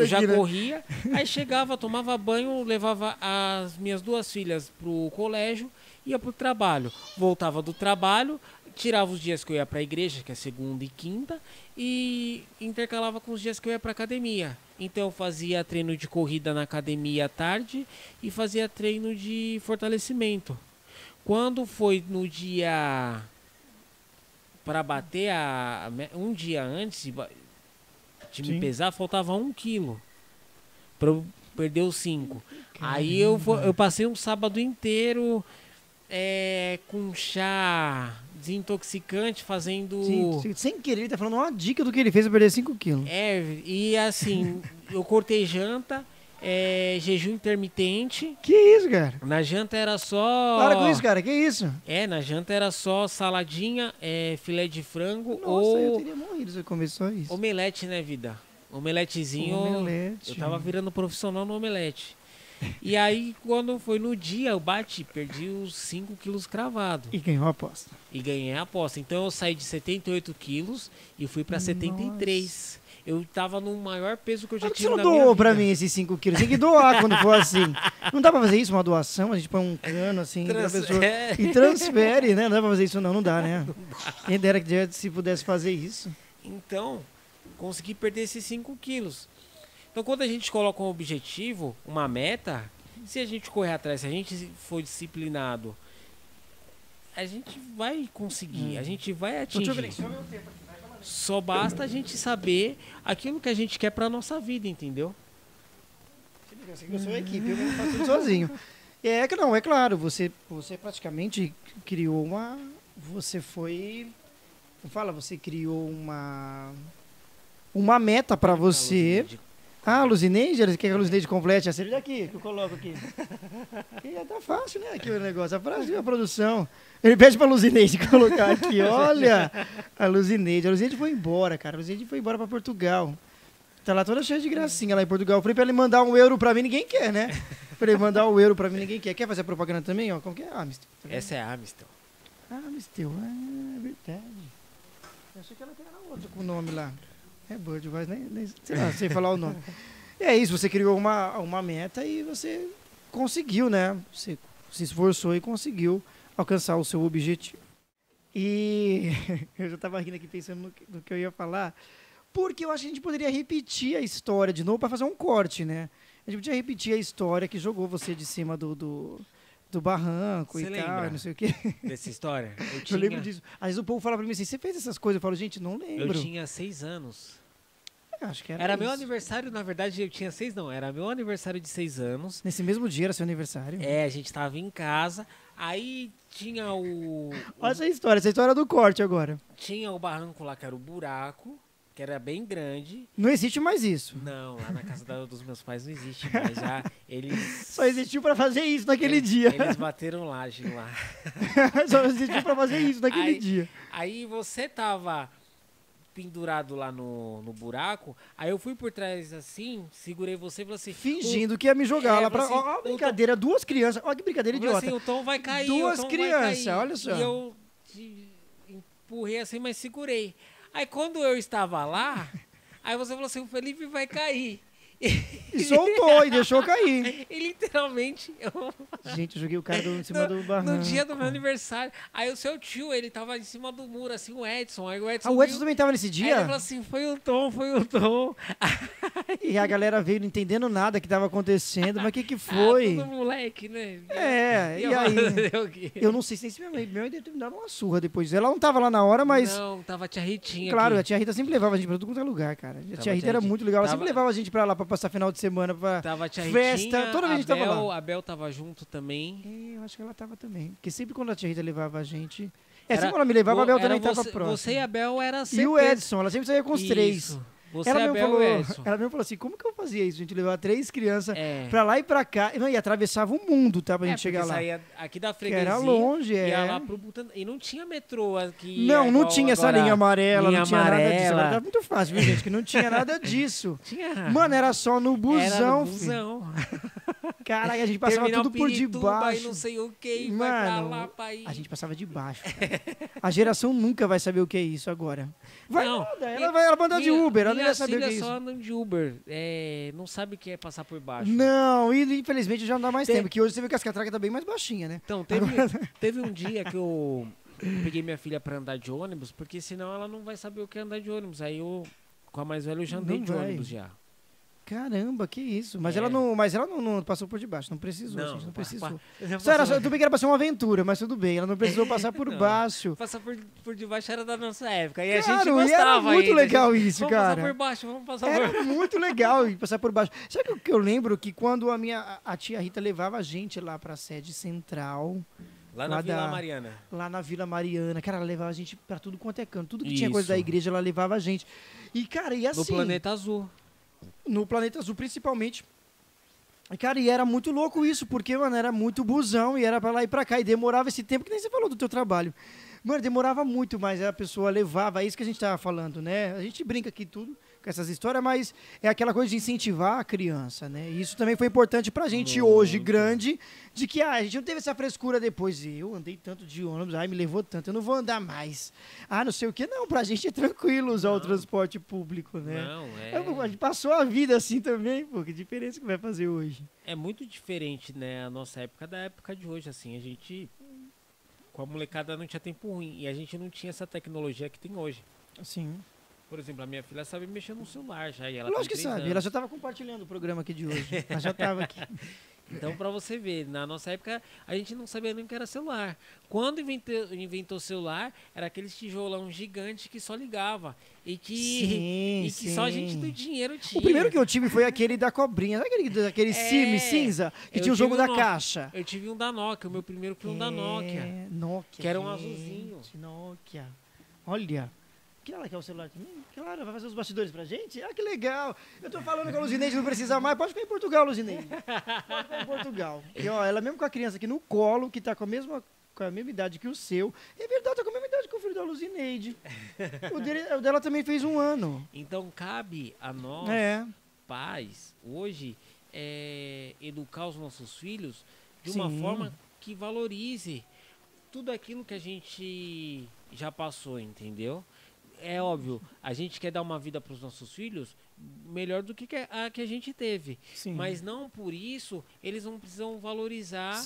eu já né? corria, aí chegava, tomava banho, levava as minhas 2 filhas pro colégio, ia pro trabalho, voltava do trabalho, tirava os dias que eu ia pra igreja, que é segunda e quinta, e intercalava com os dias que eu ia pra academia. Então eu fazia treino de corrida na academia à tarde e fazia treino de fortalecimento. Quando foi no dia para bater um dia antes de me pesar, faltava 1 quilo para eu perder os 5. Aí eu passei um sábado inteiro com chá desintoxicante, fazendo... Sim, sem querer, ele tá falando uma dica do que ele fez pra perder 5 quilos. E assim, eu cortei janta, jejum intermitente. Que isso, cara? Na janta era só... Para com isso, cara, que isso? Na janta era só saladinha, filé de frango. Nossa, eu teria morrido se eu comesse só isso. Omelete, né, vida? Omeletezinho. Omelete. Eu tava virando profissional no omelete. E aí, quando foi no dia, eu perdi os 5 quilos cravados. E ganhou a aposta. E ganhei a aposta. Então eu saí de 78 quilos e fui pra 73. Eu tava no maior peso que eu já tinha na minha vida. Você não doou pra mim esses 5 quilos? Tem que doar quando for assim. Não dá pra fazer isso, uma doação? A gente põe um cano assim pra pessoa e transfere, né? Não dá pra fazer isso não dá, né? Quem dera que se pudesse fazer isso. Então, consegui perder esses 5 quilos. Então, quando a gente coloca um objetivo, uma meta, se a gente correr atrás, se a gente for disciplinado, a gente vai conseguir, a gente vai atingir. Só basta a gente saber aquilo que a gente quer pra nossa vida, entendeu? Eu sou a equipe, eu não faço tudo sozinho. É que não, é claro, você praticamente criou você foi, como fala, você criou uma meta para você. Ah, Luzineide, quer que a Luzineide complete a série daqui, que eu coloco aqui. E já tá fácil, né, aqui o negócio, a produção. Ele pede pra Luzineide colocar aqui, olha, a Luzineide foi embora, cara, a Luzineide foi embora pra Portugal. Tá lá toda cheia de gracinha lá em Portugal. Eu falei pra ele mandar €1 pra mim, ninguém quer, né? Falei, mandar €1 pra mim, ninguém quer. Quer fazer propaganda também, ó? Como que é? Amistel. Tá, essa é a Amistel. Amistel, é verdade. Eu achei que ela era outra com o nome lá. É Bird, mas nem sei lá, sei falar o nome. É isso, você criou uma meta e você conseguiu, né? Você se esforçou e conseguiu alcançar o seu objetivo. E eu já estava rindo aqui pensando no que eu ia falar, porque eu acho que a gente poderia repetir a história de novo para fazer um corte, né? A gente podia repetir a história que jogou você de cima do barranco Você e lembra tal, não sei o quê. dessa história? Eu lembro disso. Às vezes o povo fala pra mim assim, você fez essas coisas? Eu falo, gente, não lembro. Eu tinha 6 anos. Acho que Era isso. meu aniversário, na verdade, eu tinha 6 não, era meu aniversário de 6 anos. Nesse mesmo dia era seu aniversário? É, a gente tava em casa, aí tinha Olha essa história do corte agora. tinha o barranco lá, que era o buraco, que era bem grande. Não existe mais isso. Não, lá na casa dos meus pais não existe mais, já eles... Só existiu pra fazer isso naquele dia. Eles bateram laje lá. Só existiu pra fazer isso naquele dia. Aí você tava pendurado lá no buraco, aí eu fui por trás assim, segurei você e falei assim... Fingindo que ia me jogar lá pra... assim, Ó, a brincadeira, duas crianças. Olha que brincadeira eu falei idiota. assim, o Tom vai cair, Duas o Tom crianças, vai cair. olha só. E eu empurrei assim, mas segurei. Aí quando eu estava lá, aí você falou assim, o Felipe vai cair. E soltou e deixou cair. E literalmente, Gente, eu joguei o cara em cima do barranco. no dia do meu aniversário, aí o seu tio, ele tava em cima do muro, assim, o Edson. Aí o Edson Ah, o Edson viu, também tava nesse aí ele dia? falou assim, foi o Tom, foi o Tom. E a galera veio não entendendo nada que tava acontecendo. Mas o que Ah, foi? todo moleque, né? É, e Ia aí? fazer o quê? Eu não sei se minha mãe deve ter me dado uma surra depois disso. Ela não tava lá na hora, mas... Não, tava a tia Ritinha Claro, aqui. a tia Rita sempre levava a gente pra todo quanto é lugar, cara. A Tava tia Rita a era tia- muito legal. Ela tava- sempre levava a gente pra lá pra passar final de semana, pra Tava a tia festa. Ritinha, Toda vez a gente tava lá. A Bel tava junto também. Eu acho que ela tava também. Porque sempre quando a tia Rita levava a gente... Era- sempre quando ela me levava, a Bel Era também tava você, próxima. Você e a Bel era E certeza. o Edson, ela sempre saía com os três. Isso. Você, Ela a mesmo, Bel falou, e o Edson. ela mesmo falou assim, como que eu fazia isso? A gente levava 3 crianças É. pra lá e pra cá. Não, e atravessava o mundo, tá? Pra gente chegar porque lá. saía aqui da Que freguesia. era longe, Ia é. lá pro Butantã. E não tinha metrô aqui. Não tinha essa linha amarela, linha não tinha nada disso. amarela. Agora tá muito fácil, viu, gente? Que não tinha nada disso. Tinha. Mano, era só no busão, era no filho. busão. Caralho, a gente passava Terminal tudo por Pirituba debaixo. E não sei o que. Vai pra Mano, lá, pra ir. a gente passava de baixo. Cara. A geração nunca vai saber o que é isso agora. Vai Não, nada, ela vai andar de Uber, ela não vai saber o que é Minhas filhas isso. só andam de Uber. Não sabe o que é passar por baixo. Não, e infelizmente já não dá mais Tem- tempo, que hoje você vê que as catracas tá bem mais baixinha, né? Então, teve um dia que eu peguei minha filha pra andar de ônibus, porque senão ela não vai saber o que é andar de ônibus. Aí eu, com a mais velha, eu já andei Não de vai. ônibus já. Caramba, que isso. Mas É. ela não passou por debaixo, não precisou, gente, não precisou. Tudo bem que era pra ser uma aventura, mas tudo bem, ela não precisou passar por Não. baixo. Passar por debaixo era da nossa época. E a gente Claro, gostava e era muito ainda. legal isso, Vamos cara. passar por baixo, vamos passar por Era muito legal ir passar por baixo. Sabe o que eu lembro? Que quando a tia Rita levava a gente lá pra sede central, Lá na lá Vila da- Mariana. lá na Vila Mariana, cara, ela levava a gente pra tudo quanto é canto. Tudo que tinha Isso. coisa da igreja, ela levava a gente. E, cara, e assim... No Planeta Azul. No Planeta Azul, principalmente. E, cara, e era muito louco isso, porque, mano, era muito busão e era pra lá e pra cá. E demorava esse tempo, que nem você falou do teu trabalho. Mano, demorava muito, mas a pessoa levava, é isso que a gente tava falando, né? A gente brinca aqui tudo com essas histórias, mas é aquela coisa de incentivar a criança, né? E isso também foi importante pra gente hoje, Muito. grande, de que a gente não teve essa frescura depois. Eu andei tanto de ônibus, me levou tanto, eu não vou andar mais. Não sei o que, não, pra gente é tranquilo usar o Não. transporte público, né? Não, A gente passou a vida assim também, pô, que diferença que vai fazer hoje. é muito diferente, né, a nossa época da época de hoje, assim, a gente, com a molecada não tinha tempo ruim, e a gente não tinha essa tecnologia que tem hoje. Assim. Por exemplo, a minha filha sabe mexer no celular já, e ela Lógico tem que 3 sabe, anos. ela já estava compartilhando o programa aqui de hoje. Ela já estava aqui. Então, pra você ver, na nossa época, a gente não sabia nem o que era celular. Quando inventou o celular, era aqueles tijolão gigante que só ligava. E que só a gente do dinheiro tinha. O primeiro que eu tive foi aquele da cobrinha, sabe aquele Sim cinza, que tinha o jogo da caixa. Eu tive um da Nokia, o meu primeiro foi um da Nokia. Nokia. Que era um azulzinho. Nokia. Olha. Que ela quer o celular também? Claro, vai fazer os bastidores pra gente? Ah, que legal. Eu tô falando que a Luzineide não precisa mais. Pode ficar em Portugal, Luzineide. Pode ficar em Portugal. E, ó, ela mesmo com a criança aqui no colo, que tá com a mesma idade que o seu. É verdade, tá com a mesma idade que o filho da Luzineide. O dela também fez 1 ano. Então cabe a nós, pais, hoje, educar os nossos filhos de uma forma que valorize tudo aquilo que a gente já passou, entendeu? É óbvio, a gente quer dar uma vida para os nossos filhos melhor do que a que a gente teve. Sim. Mas não por isso eles não precisam valorizar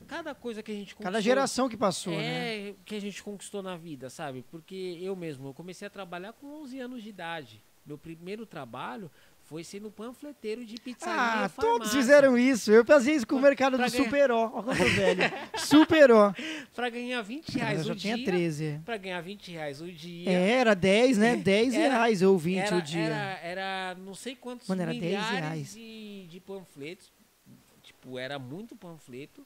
cada coisa que a gente conquistou. Cada geração que passou, né? Que a gente conquistou na vida, sabe? Porque eu comecei a trabalhar com 11 anos de idade. Meu primeiro trabalho foi sendo panfleteiro de pizzaria. Ah, todos fizeram isso. Eu fazia isso com o mercado do Super-Ó. Olha como eu velho. Super-Ó. Pra ganhar 20 reais o dia. Eu já tinha 13. Pra ganhar 20 reais o dia. Era 10, né? 10 reais ou 20 o dia. Era não sei quantos era milhares de panfletos. Tipo, era muito panfleto.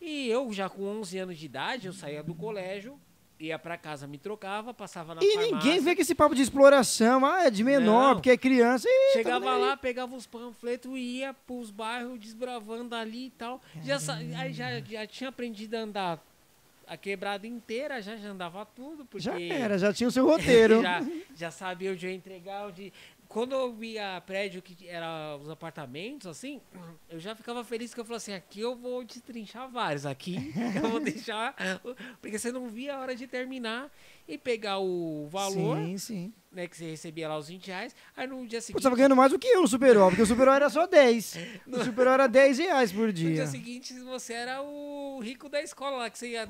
E eu, já com 11 anos de idade, eu saía do colégio, ia pra casa, me trocava, passava na farmácia. E ninguém vê que esse papo de exploração, é de menor, porque é criança. Chegava lá, pegava os panfletos e ia pros bairros desbravando ali e tal. Aí já tinha aprendido a andar a quebrada inteira, já andava tudo. Porque já tinha o seu roteiro. já sabia onde eu ia entregar, onde... Quando eu via prédio que era os apartamentos, assim, eu já ficava feliz, que eu falava assim, aqui eu vou destrinchar vários, aqui eu vou deixar, porque você não via a hora de terminar e pegar o valor, né, que você recebia lá os 20 reais, aí no dia seguinte... Você tava ganhando mais do que eu no Super-Ó, porque o Super-Ó era só 10. O Super-Ó era 10 reais por dia. No dia seguinte, você era o rico da escola lá, que você ia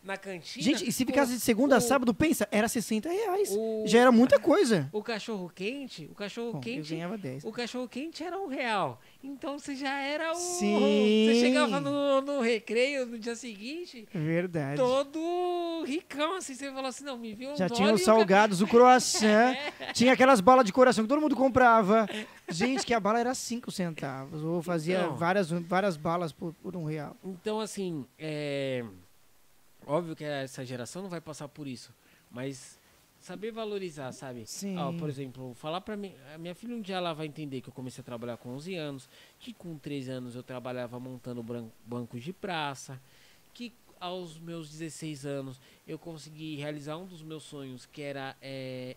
na cantina. Gente, e se ficasse de segunda a sábado, pensa, era 60 reais. Já era muita coisa. O cachorro-quente, eu ganhava 10. O cachorro-quente era R$1. Então você já era o... Sim. Você chegava no recreio no dia seguinte... Verdade. Todo ricão, assim. Você falou assim, não, me viu um já tinha os salgados, o croissant. Tinha aquelas balas de coração que todo mundo comprava. Gente, que a bala era 5 centavos. Ou fazia várias balas por R$1. Então, assim, óbvio que essa geração não vai passar por isso. Mas... saber valorizar, sabe? Sim. Por exemplo, falar pra mim, a minha filha um dia ela vai entender que eu comecei a trabalhar com 11 anos, que com 13 anos eu trabalhava montando bancos de praça, que aos meus 16 anos eu consegui realizar um dos meus sonhos, que era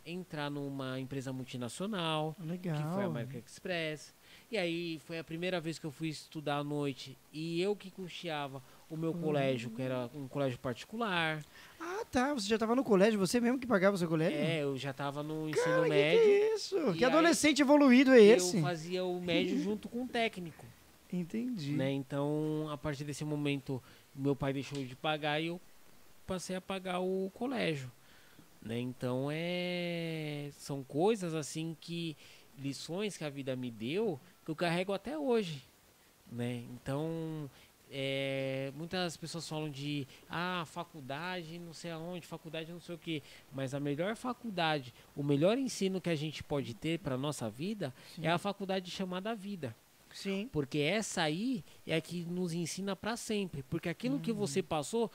entrar numa empresa multinacional, legal, que foi a American Express. E aí foi a primeira vez que eu fui estudar à noite e eu que custeava o meu colégio, que era um colégio particular. Ah, tá. Você já estava no colégio, você mesmo que pagava o seu colégio? Eu já estava no ensino médio. Que é isso? Que adolescente evoluído é esse? Eu fazia o médio junto com o técnico. Entendi. Né? Então, a partir desse momento, meu pai deixou de pagar e eu passei a pagar o colégio. Né? Então, são coisas assim lições que a vida me deu, que eu carrego até hoje. Né? Então... muitas pessoas falam de faculdade não sei aonde, faculdade não sei o que, mas a melhor faculdade, o melhor ensino que a gente pode ter para nossa vida é a faculdade chamada vida. Sim. Porque essa aí é a que nos ensina para sempre, porque aquilo que você passou,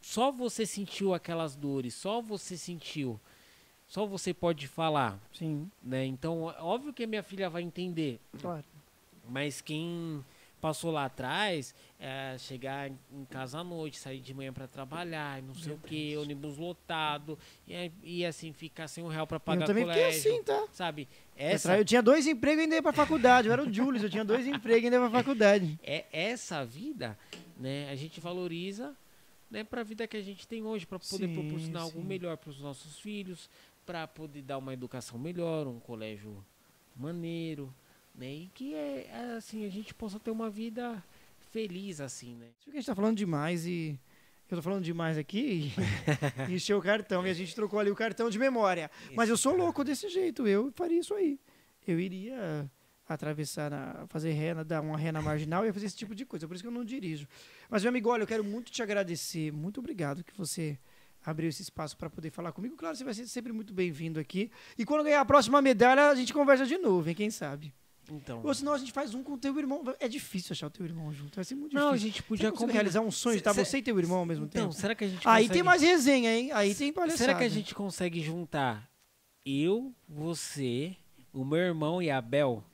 só você sentiu aquelas dores, só você pode falar. Sim. Né? Então, óbvio que a minha filha vai entender. Claro. Mas quem passou lá atrás, chegar em casa à noite, sair de manhã para trabalhar, não sei o que, ônibus lotado, e assim, ficar sem R$1 para pagar colégio. Eu também fiquei assim, tá? Sabe? Eu tinha 2 empregos e ainda ia pra faculdade, eu era o Julius, eu tinha 2 empregos e ainda ia pra faculdade. Essa vida, né, a gente valoriza, né, pra vida que a gente tem hoje, para poder proporcionar algo melhor para os nossos filhos, para poder dar uma educação melhor, um colégio maneiro, né? E que assim, a gente possa ter uma vida feliz, assim, né? Acho que a gente tá falando demais e eu tô falando demais aqui e encheu o cartão e a gente trocou ali o cartão de memória. Isso. Mas eu sou louco desse jeito, eu faria isso aí. Eu iria atravessar, fazer ré, dar uma ré na marginal, eu ia fazer esse tipo de coisa. Por isso que eu não dirijo. Mas, meu amigo, olha, eu quero muito te agradecer. Muito obrigado que você abriu esse espaço para poder falar comigo. Claro, você vai ser sempre muito bem-vindo aqui. E quando ganhar a próxima medalha, a gente conversa de novo, hein? Quem sabe? Então. Ou senão a gente faz um com o teu irmão. É difícil achar o teu irmão junto. Vai ser muito Não, difícil. a gente podia realizar um sonho de estar você e teu irmão ao mesmo então, tempo. Será que a gente Aí consegue... tem mais resenha, hein? Aí tem palhaçada. Será que a gente consegue juntar eu, você, o meu irmão e a Bel?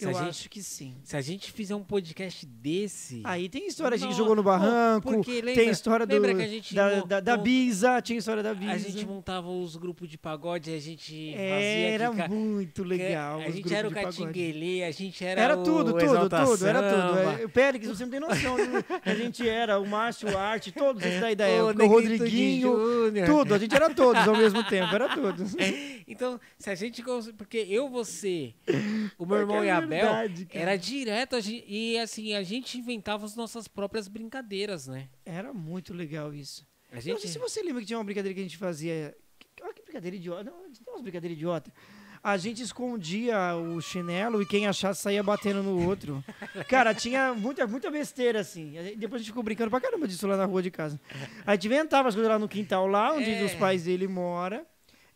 Eu acho que sim. Se a gente fizer um podcast desse... Aí tem história, a gente jogou no barranco, lembra, tem história que a gente da Bisa, tinha história da Bisa. A gente montava os grupos de pagode, a gente fazia... Era muito legal. A gente era o Catinguelê, a gente era Era tudo, era tudo. O Périx, você não tem noção. A gente era o Márcio Arte, todos esses daí da época, o Rodriguinho, tudo. A gente era todos ao mesmo tempo, era todos. Então, se a gente... Porque eu, você, o meu irmão e a Bel, era direto, e assim, a gente inventava as nossas próprias brincadeiras, né? Era muito legal isso. A gente... Não sei se você lembra que tinha uma brincadeira que a gente fazia. Olha que brincadeira idiota. Não, tem umas brincadeiras idiotas. A gente escondia o chinelo e quem achasse saía batendo no outro. Cara, tinha muita besteira, assim. Depois a gente ficou brincando pra caramba disso lá na rua de casa. A gente inventava as coisas lá no quintal, lá onde os pais dele moram.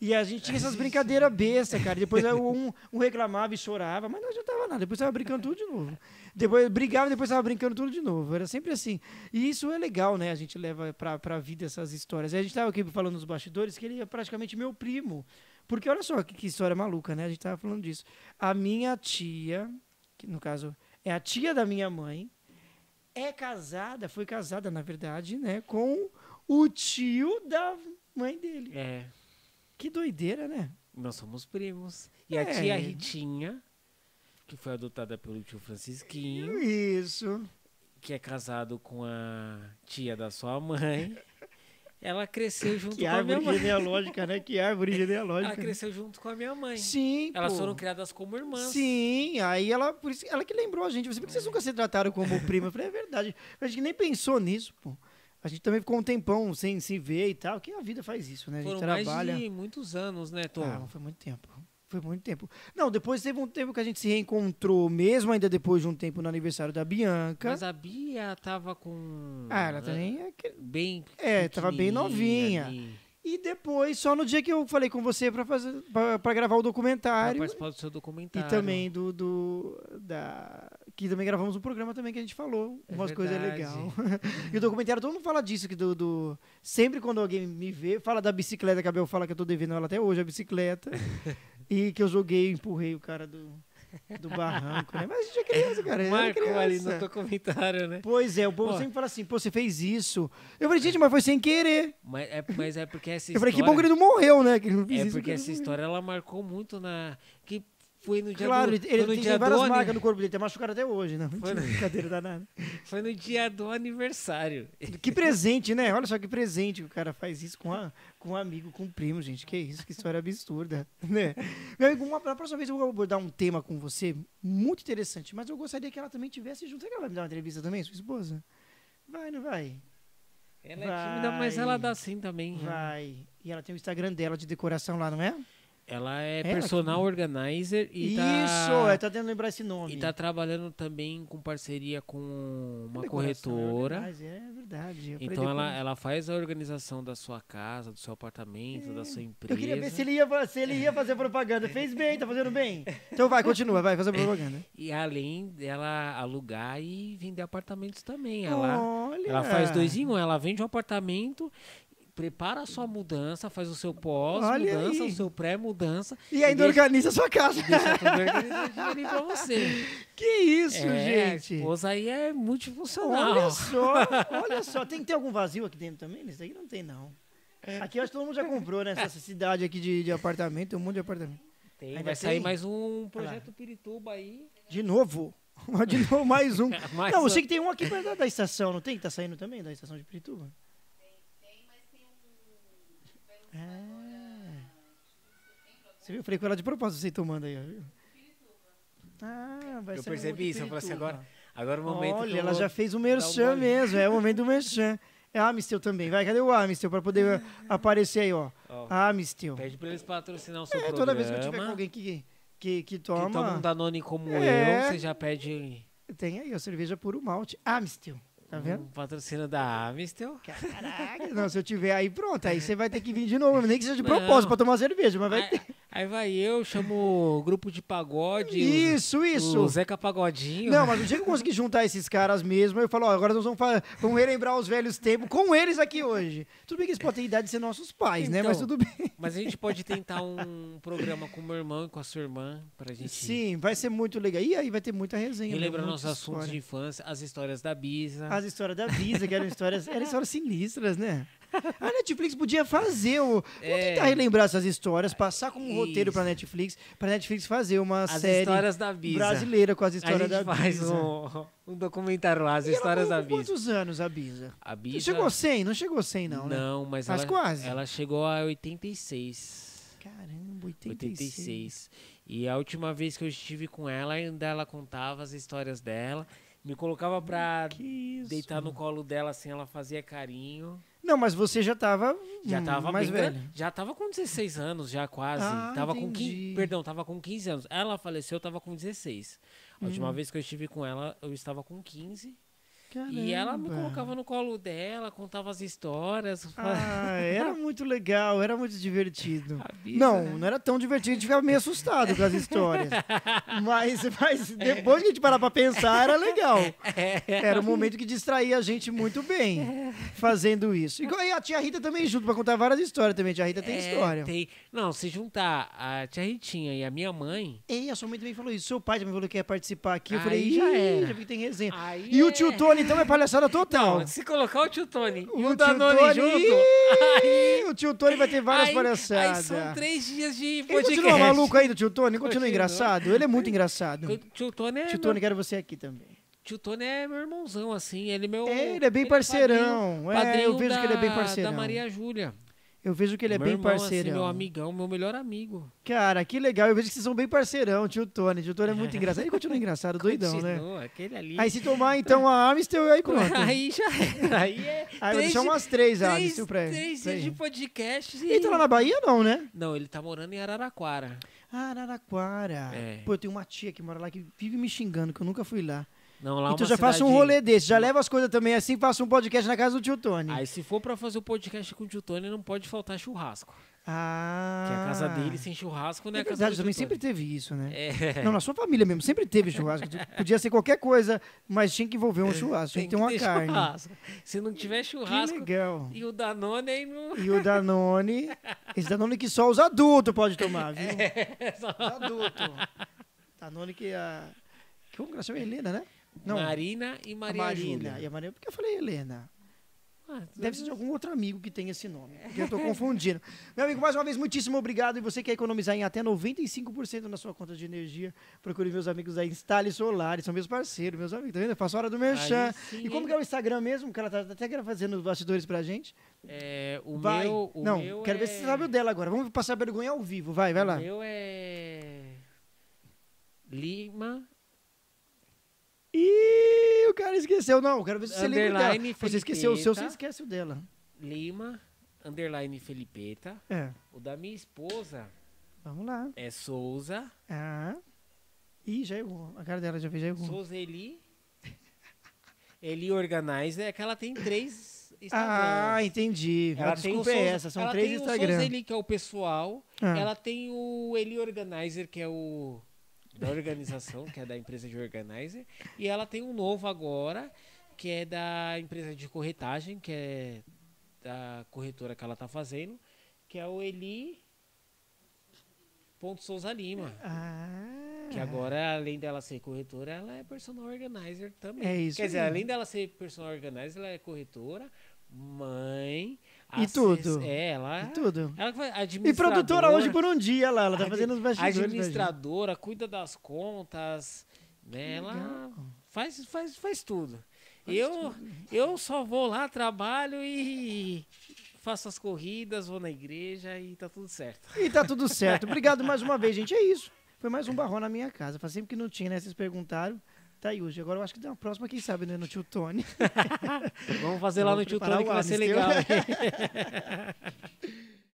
E a gente tinha essas brincadeiras bestas, cara. Depois um reclamava e chorava, mas não adiantava nada. Depois tava brincando tudo de novo. Depois brigava e depois tava brincando tudo de novo. Era sempre assim. E isso é legal, né? A gente leva pra vida essas histórias. E a gente tava aqui falando nos bastidores que ele é praticamente meu primo. Porque olha só que história maluca, né? A gente tava falando disso. A minha tia, que no caso é a tia da minha mãe, foi casada, na verdade, né? Com o tio da mãe dele. Que doideira, né? Nós somos primos. E a tia Ritinha, que foi adotada pelo tio Francisquinho. Isso. Que é casado com a tia da sua mãe. Ela cresceu junto com a minha mãe. Que árvore genealógica, né? Que árvore genealógica. Ela cresceu junto com a minha mãe. Sim, Elas foram criadas como irmãs. Sim, aí por isso, ela que lembrou a gente. Por que vocês nunca se trataram como prima? Eu falei, é verdade. A gente nem pensou nisso, pô. A gente também ficou um tempão sem se ver e tal, que a vida faz isso, né? A gente Foram trabalha... mais de muitos anos, né, Tom? Foi muito tempo. Foi muito tempo. Não, depois teve um tempo que a gente se reencontrou, mesmo ainda depois de um tempo no aniversário da Bianca. Mas a Bia tava com... ela também... Bem tava bem novinha. Ali. E depois, só no dia que eu falei com você pra gravar o documentário. Pra participar do seu documentário. E também que também gravamos um programa também que a gente falou umas coisas legais. E o documentário, todo mundo fala disso, que sempre quando alguém me vê, fala da bicicleta, que a Bel fala que eu tô devendo ela até hoje, a bicicleta. E que eu empurrei o cara do barranco, né? Mas a gente é criança, cara. Marcou ali no documentário, né? Pois é, o povo sempre fala assim, pô, você fez isso. Eu falei, gente, mas foi sem querer. Mas é porque essa história... Eu falei, que bom que ele não morreu, né? Que ele não fez isso, porque essa história, ela marcou muito que foi no dia claro, do... ele tem várias marcas no corpo dele, tem machucado até hoje, né? Foi brincadeira danada. Foi no dia do aniversário. Que presente, né? Olha só que presente que o cara faz isso com um amigo, com um primo, gente. Que isso, que história absurda, né? Meu amigo, na próxima vez eu vou abordar um tema com você muito interessante, mas eu gostaria que ela também tivesse junto. Será que ela vai me dar uma entrevista também, sua esposa? Vai, não vai? Ela é tímida, mas ela dá sim também. Vai. E ela tem o Instagram dela de decoração lá, não é? Ela é personal organizer e tá tentando lembrar esse nome. E tá trabalhando também com parceria com uma corretora. É verdade. Então ela faz a organização da sua casa, do seu apartamento, da sua empresa. Eu queria ver se ele ia fazer propaganda. Fez bem, tá fazendo bem. Então vai, continua, vai fazer propaganda. E além dela alugar e vender apartamentos também. Ela faz 2 em 1. Ela vende um apartamento, prepara a sua mudança, faz o seu pós-mudança, o seu pré-mudança. E ainda organiza a sua casa. Deixa tudo organizadinho ali pra você. Que isso, gente. A esposa aí é multifuncional. Olha só. Tem que ter algum vazio aqui dentro também? Isso aqui não tem, não. Aqui eu acho que todo mundo já comprou, né? Essa cidade aqui de apartamento, tem um monte de apartamento. Vai sair mais um projeto Pirituba aí. De novo? De novo, mais um. Não, eu sei que tem um aqui perto da estação, não tem? Que tá saindo também da estação de Pirituba? Você viu? Eu falei com ela de propósito, você tomando aí, viu? Vai ser. Eu percebi isso, eu falei assim, agora o momento. Olha, ela já fez o merchan mesmo, é o momento do merchan. É a Amistel também, vai, cadê o Amistel pra poder aparecer aí, ó. A Amistel. Pede pra eles patrocinar o seu programa. Toda vez que eu tiver com alguém que Quem toma um toma... Danone como É. eu, você já pede Tem aí, a cerveja puro malte. Amstel, tá vendo? um patrocínio da Amistel. Caraca, não, se eu tiver aí, pronto, aí você vai ter que vir de novo, nem que seja de Não. propósito pra tomar cerveja, mas vai ter. Aí vai eu, chamo o grupo de pagode. Isso. O Zeca Pagodinho. Não, mas no dia que eu conseguir juntar esses caras mesmo, eu falo, ó, agora nós vamos relembrar os velhos tempos com eles aqui hoje. Tudo bem que eles podem ter idade de ser nossos pais, né? Então, Mas tudo bem. Mas a gente pode tentar um programa com o meu irmão e com a sua irmã pra gente Sim, vai ser muito legal. E aí vai ter muita resenha. relembrar muita nossos assuntos história. de infância, as histórias da Bisa. As histórias da Visa, que eram histórias sinistras, né? A Netflix podia fazer o... Vamos tentar relembrar essas histórias, passar como um roteiro pra Netflix fazer uma As série histórias da Bisa. brasileira com as A histórias gente da faz Visa. um documentário lá, as E ela histórias da com Bisa. quantos anos, a Bisa? A Não Bisa... chegou a 100? Não chegou a 100, não, né? Não, mas Mas ela, quase. ela chegou a 86. Caramba, 86. 86. E a última vez que eu estive com ela, ainda ela contava as histórias dela. Me colocava pra Que isso. deitar no colo dela, assim, ela fazia carinho. Não, mas você já tava, Já tava mais bem velho. grande. Já tava com 16 anos, já quase. Ah, Tava com entendi. 15, perdão, tava com 15 anos. Ela faleceu, eu tava com 16. A Hum. última vez que eu estive com ela, eu estava com 15. Caramba. E ela me colocava no colo dela, contava as histórias. Ah, era muito legal, era muito divertido. A Bisa, Não, né? não era tão divertido, a gente ficava meio assustado com as histórias. Mas depois que a gente parar pra pensar, era legal. Era um momento que distraía a gente muito bem fazendo isso. E a tia Rita também junto pra contar várias histórias também. A tia Rita tem história. Tem. Não, se juntar a tia Ritinha e a minha mãe. E a sua mãe também falou isso. Seu pai também falou que ia participar aqui. Eu Aí falei, já ih, era. já vi que tem resenha. Aí E o é- tio Tony, então, é palhaçada total. Não, se colocar o tio Tony e O o tio Danone Tony, junto. ih, o tio Tony vai ter várias Aí palhaçadas. são 3 dias de Ele podcast. continua maluco aí do tio Tony? Continua Continua. engraçado? Ele é muito engraçado. O tio Tony é. Tio Tony, quero você aqui também. Tio Tony é meu irmãozão, assim. Ele é meu. Ele é bem ele parceirão. Padrinho, Eu vejo que ele é bem da parceirão. Maria Júlia. Eu vejo que ele é Meu bem irmão, parceirão. Assim, meu amigão, meu melhor amigo. Cara, que legal. Eu vejo que vocês são bem parceirão, tio Tony. Tio Tony é muito engraçado. Ele continua engraçado, doidão, né? Continua, aquele ali. Aí se tomar, então, a Amstel, aí pronto. Aí já era. Aí é. Aí eu vou deixar umas 3 Amstel pra ele. 3 Pra dias de ele. podcast. Ele tá lá na Bahia, não, né? Não, ele tá morando em Araraquara. Ah, Araraquara. É. Pô, eu tenho uma tia que mora lá que vive me xingando, que eu nunca fui lá. Não, lá Então uma já faço um cidade- rolê desse, já leva as coisas também assim, faço um podcast na casa do tio Tony. Aí se for pra fazer o podcast com o tio Tony, não pode faltar churrasco. Ah. Que a casa dele sem churrasco não é, É a casa verdade, do tio também Tony. sempre teve isso, né? É. Não, na sua família mesmo, sempre teve churrasco. Podia ser qualquer coisa, mas tinha que envolver um churrasco, tinha que ter uma carne. churrasco. Se não tiver Que churrasco legal. e o Danone aí não. E o Danone, esse Danone que só os adultos podem tomar, viu? É, Os adultos. Danone que a... Como que ela chama? Helena, né? Não, Marina e a Maria Marina. Júlia. E a Marina, por que eu falei Helena? Ah, Deve ser de algum outro amigo que tem esse nome, porque eu tô confundindo. Meu amigo, mais uma vez, muitíssimo obrigado. E você quer economizar em até 95% na sua conta de energia, procure meus amigos da Instale Solar, são meus parceiros, meus amigos, tá vendo? Eu faço a hora do merchan. Aí sim, E como hein? que é o Instagram mesmo? Que ela tá até fazendo os bastidores pra gente. É, o Vai. meu. O Não, meu quero ver se você sabe o dela agora. Vamos passar vergonha ao vivo, vai lá. O meu é. Lima. Ih, o cara esqueceu. Não, quero ver se você lembra dela. Underline Você esqueceu o seu, você Felipeta. esquece o dela. Lima. Underline Felipeta. É, O da minha esposa vamos lá. é Souza. Ah. Ih, já errou. A cara dela já fez, já errou. Souza Eli. Eli Organizer. É que ela tem 3 Ah, Instagrams. entendi. A desculpa é essa, são 3 Ela tem o Instagrams. Souza Eli, que é o pessoal. Ah. Ela tem o Eli Organizer, que é o da organização, que é da empresa de organizer. E ela tem um novo agora, que é da empresa de corretagem, que é da corretora que ela tá fazendo, que é o Eli Souza Lima. Ah. Que agora, além dela ser corretora, ela é personal organizer também. É isso Quer dizer, aí. além dela ser personal organizer, ela é corretora, mãe... E tudo. É, ela... E tudo. Ela vai E administradora... produtora hoje por um dia lá, ela tá fazendo os bastidores. pra gente. Administradora, cuida das contas, né? Ela faz tudo. Eu só vou lá, trabalho e faço as corridas, vou na igreja e tá tudo certo. E tá tudo certo. Obrigado mais uma vez, gente. É isso. Foi mais um barrão na minha casa. Faz tempo que não tinha, né? Vocês perguntaram. Tá aí hoje. Agora eu acho que tem uma próxima, quem sabe, né? No tio Tony. Vamos fazer lá no Vamos Tio preparar Tony que o vai ser Amstel. legal.